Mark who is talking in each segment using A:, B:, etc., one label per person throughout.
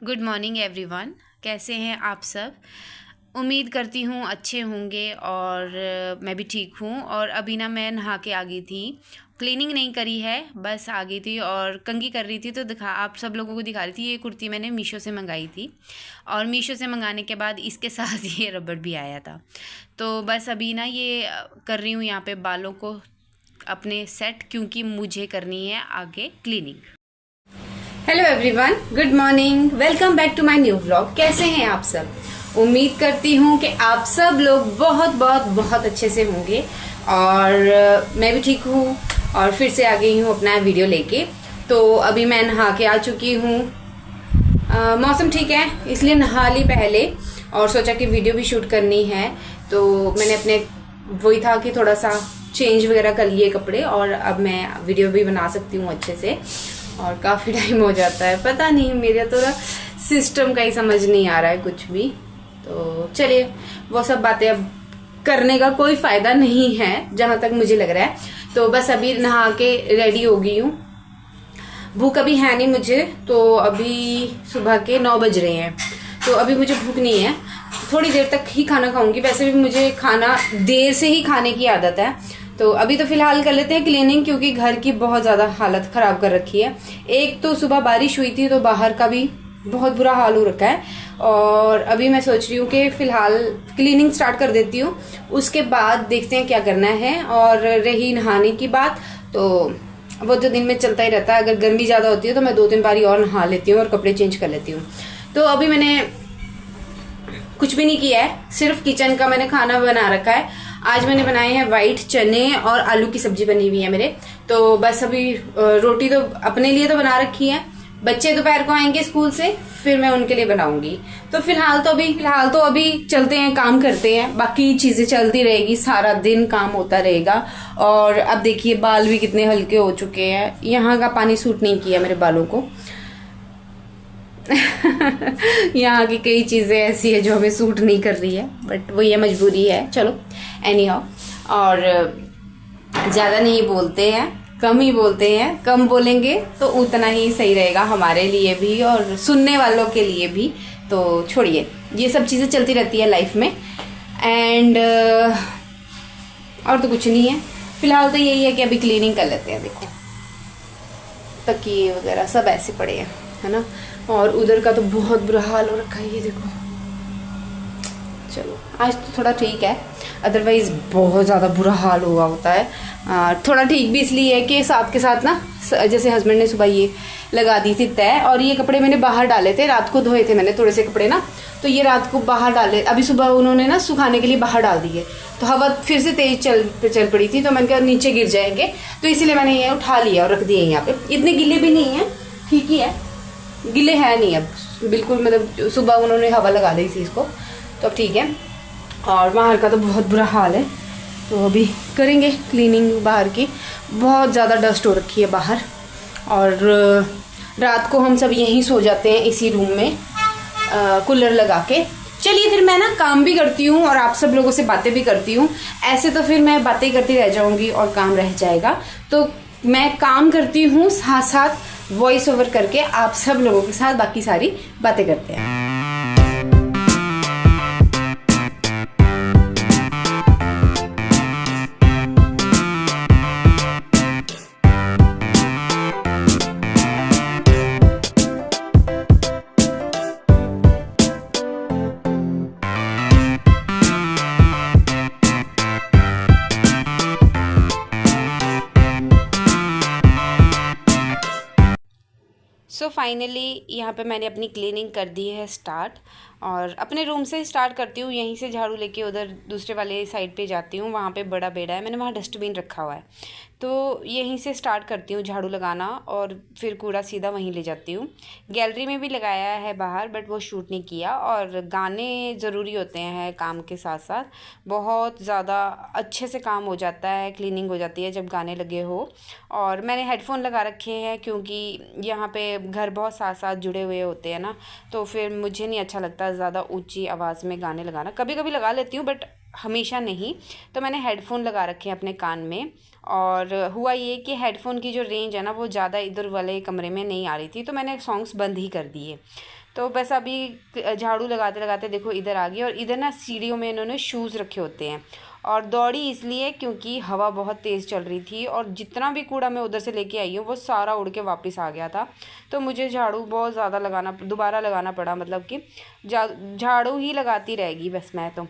A: Good morning everyone. कैसे हैं आप सब? उम्मीद करती हूँ अच्छे होंगे और मैं भी ठीक हूँ। और अभी ना मैं नहा के आ गई थी, क्लीनिंग नहीं करी है, बस आ गई थी और कंघी कर रही थी तो आप सब लोगों को दिखा रही थी। ये कुर्ती मैंने मीशो से मंगाई थी और मीशो से मंगाने के बाद इसके साथ ये रबड़ भी आया था। तो बस अभी ना ये कर रही हूँ यहाँ पे बालों को अपने सेट, क्योंकि मुझे करनी है आगे cleaning. Hello everyone, good morning, welcome back to my new vlog. कैसे हैं आप सब? उम्मीद करती हूँ कि आप सब लोग बहुत बहुत बहुत अच्छे से होंगे और मैं भी ठीक हूँ और फिर से आ गई हूँ अपना वीडियो लेके। तो अभी मैं नहा के आ चुकी हूँ। मौसम ठीक है इसलिए नहा ली पहले और सोचा कि वीडियो भी शूट करनी है। तो मैंने अपने वही था कि थोड़ा सा चेंज वगैरह कर लिए कपड़े और अब मैं वीडियो भी बना सकती हूँ अच्छे से। और काफ़ी टाइम हो जाता है, पता नहीं मेरा तो सिस्टम का ही समझ नहीं आ रहा है कुछ भी। तो चलिए, वो सब बातें अब करने का कोई फायदा नहीं है जहां तक मुझे लग रहा है। तो बस अभी नहा के रेडी हो गई हूँ। भूख अभी है नहीं मुझे, तो अभी सुबह के 9 बज रहे हैं, तो अभी मुझे भूख नहीं है। थोड़ी देर तक ही खाना खाऊंगी। वैसे भी मुझे खाना देर से ही खाने की आदत है। तो अभी तो फिलहाल कर लेते हैं क्लीनिंग, क्योंकि घर की बहुत ज्यादा हालत खराब कर रखी है। एक तो सुबह बारिश हुई थी तो बाहर का भी बहुत बुरा हाल हो रखा है। और अभी मैं सोच रही हूँ कि फिलहाल क्लीनिंग स्टार्ट कर देती हूँ, उसके बाद देखते हैं क्या करना है। और रही नहाने की बात, तो वो तो दिन में चलता ही रहता है। अगर गर्मी ज्यादा होती है तो मैं 2-3 बारी और नहा लेती हूँ और कपड़े चेंज कर लेती हूँ। तो अभी मैंने कुछ भी नहीं किया है, सिर्फ किचन का मैंने खाना बना रखा है। आज मैंने बनाए हैं वाइट चने और आलू की सब्जी बनी हुई है मेरे। तो बस अभी रोटी तो अपने लिए तो बना रखी है, बच्चे दोपहर को आएंगे स्कूल से, फिर मैं उनके लिए बनाऊंगी। तो फिलहाल तो अभी चलते हैं, काम करते हैं, बाकी चीजें चलती रहेगी, सारा दिन काम होता रहेगा। और अब देखिए बाल भी कितने हल्के हो चुके हैं। यहाँ का पानी सूट नहीं किया मेरे बालों को। यहाँ की कई चीजें ऐसी है जो हमें सूट नहीं कर रही है, बट वो ये मजबूरी है। चलो एनी हाउ। और ज्यादा नहीं बोलते हैं, कम ही बोलते हैं। कम बोलेंगे तो उतना ही सही रहेगा हमारे लिए भी और सुनने वालों के लिए भी। तो छोड़िए, ये सब चीजें चलती रहती है लाइफ में। एंड और तो कुछ नहीं है फिलहाल। तो यही है कि अभी क्लीनिंग कर लेते हैं। देखो तकिए वगैरह सब ऐसे पड़े हैं, है ना। और उधर का तो बहुत बुरा हाल हो रखा है, ये देखो। चलो आज तो थोड़ा ठीक है, अदरवाइज बहुत ज़्यादा बुरा हाल हुआ होता है। थोड़ा ठीक भी इसलिए है कि साथ के साथ ना, जैसे हस्बैंड ने सुबह ये लगा दी थी तय, और ये कपड़े मैंने बाहर डाले थे, रात को धोए थे मैंने थोड़े से कपड़े ना, तो ये रात को बाहर डाले, अभी सुबह उन्होंने ना सुखाने के लिए बाहर डाल दिए। तो हवा फिर से तेज चल पड़ी थी, तो मैंने कहा नीचे गिर जाएंगे, तो इसीलिए मैंने ये उठा लिया और रख दिए यहाँ पे। इतने गिले भी नहीं है, ठीक ही है, गिले है नहीं अब बिल्कुल। मतलब सुबह उन्होंने हवा लगा दी थी इसको, तो अब ठीक है। और बाहर का तो बहुत बुरा हाल है, तो अभी करेंगे क्लीनिंग बाहर की। बहुत ज़्यादा डस्ट हो रखी है बाहर, और रात को हम सब यहीं सो जाते हैं इसी रूम में कूलर लगा के। चलिए फिर मैं ना काम भी करती हूँ और आप सब लोगों से बातें भी करती हूँ। ऐसे तो फिर मैं बातें करती रह जाऊँगी और काम रह जाएगा। तो मैं काम करती हूँ, साथ साथ वॉइस ओवर करके आप सब लोगों के साथ बाकी सारी बातें करते हैं। सो फाइनली यहाँ पे मैंने अपनी क्लीनिंग कर दी है स्टार्ट, और अपने रूम से स्टार्ट करती हूँ। यहीं से झाड़ू लेके उधर दूसरे वाले साइड पे जाती हूँ, वहाँ पे बड़ा बेड़ा है, मैंने वहाँ डस्टबिन रखा हुआ है, तो यहीं से स्टार्ट करती हूँ झाड़ू लगाना और फिर कूड़ा सीधा वहीं ले जाती हूँ। गैलरी में भी लगाया है बाहर, बट वो शूट नहीं किया। और गाने ज़रूरी होते हैं काम के साथ साथ, बहुत ज़्यादा अच्छे से काम हो जाता है, क्लीनिंग हो जाती है जब गाने लगे हो। और मैंने हेडफोन लगा रखे हैं क्योंकि यहाँ पे घर बहुत साथ साथ जुड़े हुए होते हैं ना, तो फिर मुझे नहीं अच्छा लगता ज़्यादा ऊंची आवाज़ में गाने लगाना। कभी कभी लगा लेती हूँ, बट हमेशा नहीं। तो मैंने हेडफ़ोन लगा रखे हैं अपने कान में, और हुआ ये कि हेडफ़ोन की जो रेंज है ना वो ज़्यादा इधर वाले कमरे में नहीं आ रही थी, तो मैंने सॉन्ग्स बंद ही कर दिए। तो बस अभी झाड़ू लगाते लगाते देखो इधर आ गई, और इधर ना सीढ़ियों में इन्होंने शूज़ रखे होते हैं, और दौड़ी इसलिए क्योंकि हवा बहुत तेज़ चल रही थी, और जितना भी कूड़ा मैं उधर से लेके आई हूँ वो सारा उड़ के वापस आ गया था। तो मुझे झाड़ू बहुत ज़्यादा दोबारा लगाना पड़ा, मतलब कि झाड़ू ही लगाती रहेगी बस मैं तो।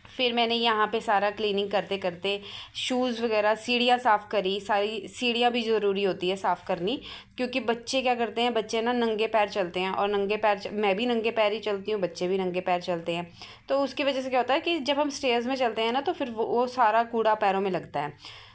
A: फिर मैंने यहाँ पे सारा क्लीनिंग करते करते शूज़ वगैरह, सीढ़ियाँ साफ़ करी। सारी सीढ़ियाँ भी ज़रूरी होती है साफ़ करनी, क्योंकि बच्चे क्या करते हैं, बच्चे ना नंगे पैर चलते हैं, और नंगे पैर मैं भी नंगे पैर ही चलती हूँ, बच्चे भी नंगे पैर चलते हैं। तो उसकी वजह से क्या होता है कि जब हम स्टेयर्स में चलते हैं ना तो फिर वो सारा कूड़ा पैरों में लगता है।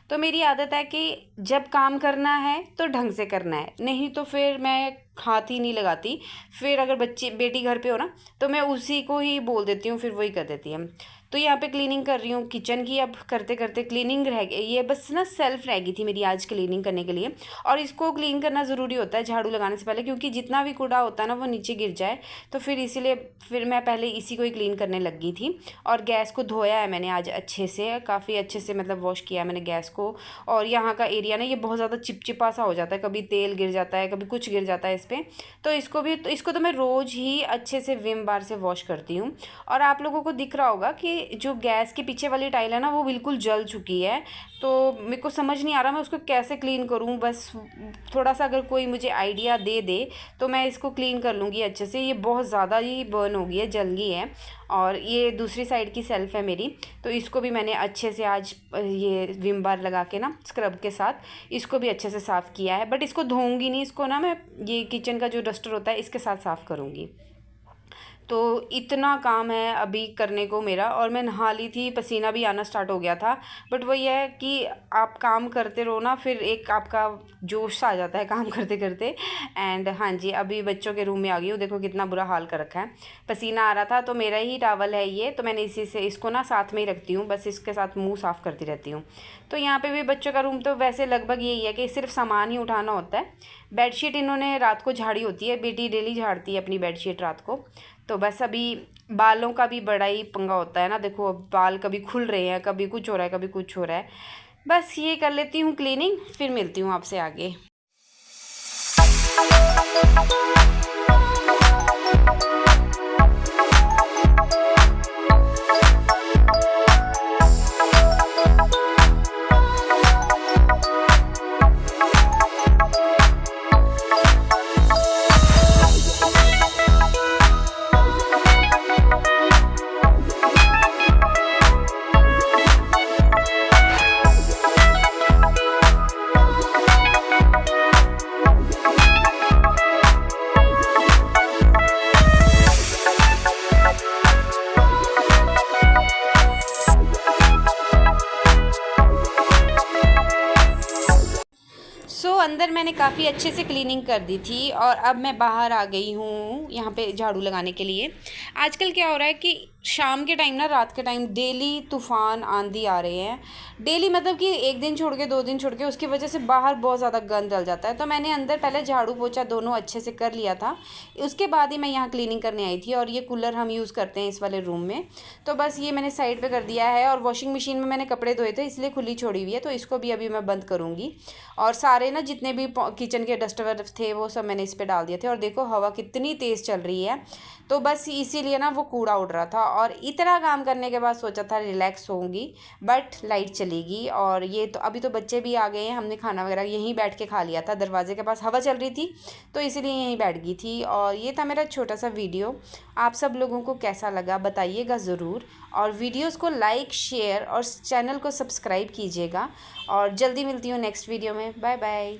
A: तो मेरी आदत है कि जब काम करना है तो ढंग से करना है, नहीं तो फिर मैं हाथ ही नहीं लगाती। फिर अगर बेटी घर पे हो ना तो मैं उसी को ही बोल देती हूँ, फिर वही कर देती है। तो यहाँ पे क्लीनिंग कर रही हूँ किचन की। अब करते करते क्लीनिंग रह गई, ये बस ना सेल्फ रह गई थी मेरी आज क्लीनिंग करने के लिए। और इसको क्लीन करना ज़रूरी होता है झाड़ू लगाने से पहले, क्योंकि जितना भी कूड़ा होता है ना वो नीचे गिर जाए। तो फिर इसीलिए फिर मैं पहले इसी को ही क्लीन करने लग गई थी। और गैस को धोया है मैंने आज अच्छे से, काफ़ी अच्छे से, मतलब वॉश किया है मैंने गैस को। और यहाँ का एरिया ना ये बहुत ज़्यादा चिपचिपा सा हो जाता है, कभी तेल गिर जाता है, कभी कुछ गिर जाता है इस पर। तो इसको तो मैं रोज़ ही अच्छे से विम बार से वॉश करती हूँ। और आप लोगों को दिख रहा होगा कि जो गैस के पीछे वाली टाइल है ना वो बिल्कुल जल चुकी है। तो मेरे को समझ नहीं आ रहा मैं उसको कैसे क्लीन करूँ। बस थोड़ा सा अगर कोई मुझे आइडिया दे दे तो मैं इसको क्लीन कर लूँगी अच्छे से। ये बहुत ज़्यादा ही बर्न हो गई है, जल गई है। और ये दूसरी साइड की सेल्फ़ है मेरी, तो इसको भी मैंने अच्छे से आज ये विम बार लगा के ना स्क्रब के साथ इसको भी अच्छे से साफ़ किया है। बट इसको धोऊंगी नहीं, इसको ना मैं ये किचन का जो डस्टर होता है इसके साथ साफ़ करूँगी। तो इतना काम है अभी करने को मेरा। और मैं नहा ली थी, पसीना भी आना स्टार्ट हो गया था। बट वही है कि आप काम करते रहो ना, फिर एक आपका जोश आ जाता है काम करते करते। एंड हाँ जी, अभी बच्चों के रूम में आ गई हूँ, देखो कितना बुरा हाल कर रखा है। पसीना आ रहा था तो मेरा ही टॉवल है ये, तो मैंने इसी से इसको ना साथ में ही रखती हूँ, बस इसके साथ मुँह साफ़ करती रहती हूँ। तो यहाँ पर भी बच्चों का रूम तो वैसे लगभग यही है कि सिर्फ सामान ही उठाना होता है। बेडशीट इन्होंने रात को झाड़ी होती है, बेटी डेली झाड़ती है अपनी बेडशीट रात को। तो बस अभी बालों का भी बड़ा ही पंगा होता है ना, देखो अब बाल कभी खुल रहे हैं, कभी कुछ हो रहा है, कभी कुछ हो रहा है। बस ये कर लेती हूँ क्लीनिंग, फिर मिलती हूँ आपसे आगे। अंदर मैंने काफ़ी अच्छे से क्लीनिंग कर दी थी, और अब मैं बाहर आ गई हूँ यहाँ पे झाड़ू लगाने के लिए। आजकल क्या हो रहा है कि शाम के टाइम ना, रात के टाइम डेली तूफ़ान आंधी आ रहे हैं। डेली मतलब कि एक दिन छोड़ के 2 दिन छोड़ के, उसकी वजह से बाहर बहुत ज़्यादा गंद डल जाता है। तो मैंने अंदर पहले झाड़ू पोछा दोनों अच्छे से कर लिया था, उसके बाद ही मैं यहाँ क्लीनिंग करने आई थी। और ये कूलर हम यूज़ करते हैं इस वाले रूम में, तो बस ये मैंने साइड पे कर दिया है। और वॉशिंग मशीन में मैंने कपड़े धोए थे इसलिए खुली छोड़ी हुई है, तो इसको भी अभी मैं बंद करूँगी। और सारे ना जितने भी किचन के डस्टर थे वो सब मैंने इस पर डाल दिए थे। और देखो हवा कितनी तेज़ चल रही है, तो बस इसीलिए ना वो कूड़ा उड़ रहा था। और इतना काम करने के बाद सोचा था रिलैक्स होंगी, बट लाइट चलेगी। और ये तो अभी तो बच्चे भी आ गए हैं, हमने खाना वगैरह यहीं बैठ के खा लिया था, दरवाजे के पास हवा चल रही थी तो इसीलिए यहीं बैठ गई थी। और ये था मेरा छोटा सा वीडियो। आप सब लोगों को कैसा लगा बताइएगा ज़रूर, और वीडियोस को लाइक, शेयर और चैनल को सब्सक्राइब कीजिएगा। और जल्दी मिलती हूँ नेक्स्ट वीडियो में। Bye bye.